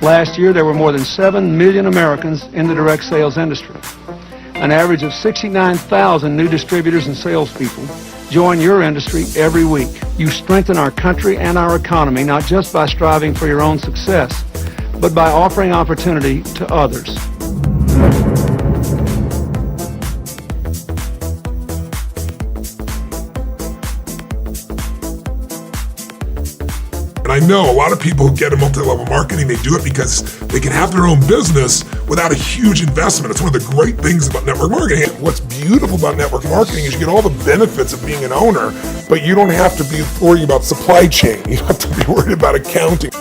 Last year, there were more than 7 million Americans in the direct sales industry. An average of 69,000 new distributors and salespeople join your industry every week. You strengthen our country and our economy, not just by striving for your own success, but by offering opportunity to others. And I know a lot of people who get into multi-level marketing, they do it because they can have their own business without a huge investment. It's one of the great things about network marketing. And what's beautiful about network marketing is you get all the benefits of being an owner, but you don't have to be worried about supply chain. You don't have to be worried about accounting.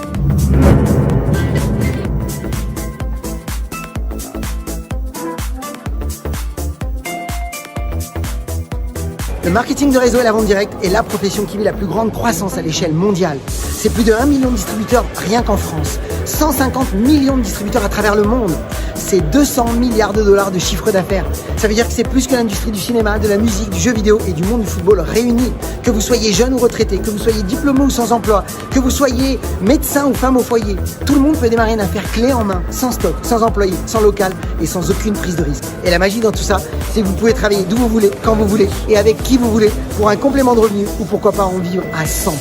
Le marketing de réseau et la vente directe est la profession qui vit la plus grande croissance à l'échelle mondiale. C'est plus de 1 million de distributeurs rien qu'en France, 150 millions de distributeurs à travers le monde. C'est 200 milliards de dollars de chiffre d'affaires. Ça veut dire que c'est plus que l'industrie du cinéma, de la musique, du jeu vidéo et du monde du football réunis. Que vous soyez jeune ou retraité, que vous soyez diplômé ou sans emploi, que vous soyez médecin ou femme au foyer, tout le monde peut démarrer une affaire clé en main, sans stock, sans employé, sans local et sans aucune prise de risque. Et la magie dans tout ça, c'est que vous pouvez travailler d'où vous voulez, quand vous voulez et avec qui vous voulez pour un complément de revenu ou pourquoi pas en vivre à 100%.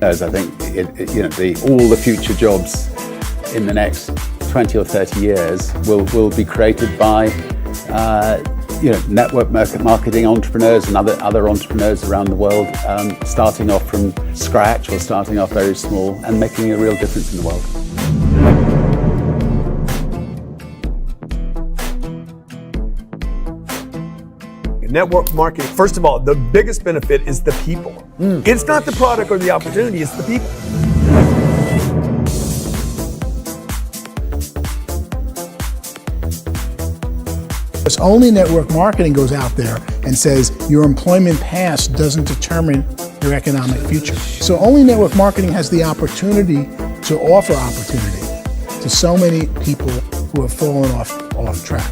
As I think all the future jobs in the next 20 or 30 years will be created by network marketing entrepreneurs and other entrepreneurs around the world, starting off from scratch or starting off very small and making a real difference in the world. Network marketing, first of all, the biggest benefit is the people. It's not the product or the opportunity, it's the people. Only network marketing goes out there and says your employment past doesn't determine your economic future. So only network marketing has the opportunity to offer opportunity to so many people who have fallen off track.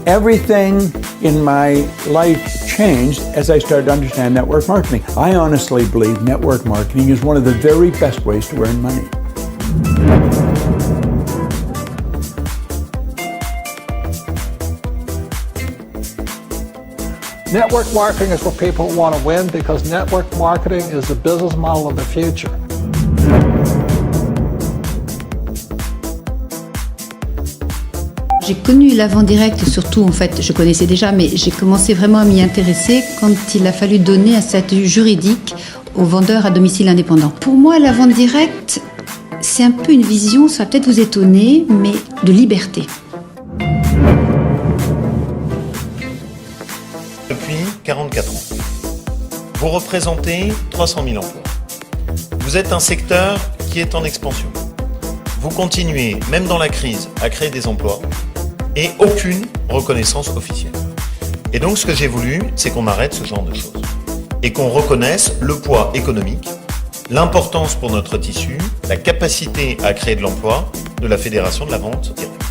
Everything in my life changed as I started to understand network marketing. I honestly believe network marketing is one of the very best ways to earn money. Network marketing is where people want to win because network marketing is the business model of the future. J'ai connu la vente directe, surtout en fait, je connaissais déjà, mais j'ai commencé vraiment à m'y intéresser quand il a fallu donner un statut juridique aux vendeurs à domicile indépendant. Pour moi, la vente directe, c'est un peu une vision, ça va peut-être vous étonner, mais de liberté. Depuis 44 ans, vous représentez 300 000 emplois. Vous êtes un secteur qui est en expansion. Vous continuez, même dans la crise, à créer des emplois et aucune reconnaissance officielle. Et donc ce que j'ai voulu, c'est qu'on arrête ce genre de choses et qu'on reconnaisse le poids économique, l'importance pour notre tissu, la capacité à créer de l'emploi de la Fédération de la vente directe.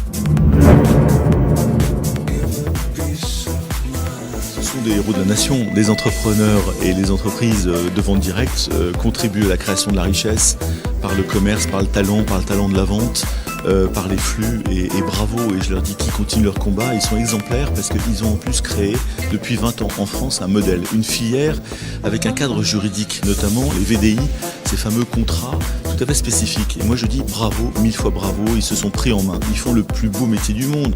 Ce sont des héros de la nation. Les entrepreneurs et les entreprises de vente directe contribuent à la création de la richesse par le commerce, par le talent de la vente, par les flux et bravo, et je leur dis qu'ils continuent leur combat, ils sont exemplaires parce qu'ils ont en plus créé depuis 20 ans en France un modèle, une filière avec un cadre juridique, notamment les VDI, ces fameux contrats tout à fait spécifiques. Et moi je dis bravo, 1000 fois bravo, ils se sont pris en main, ils font le plus beau métier du monde.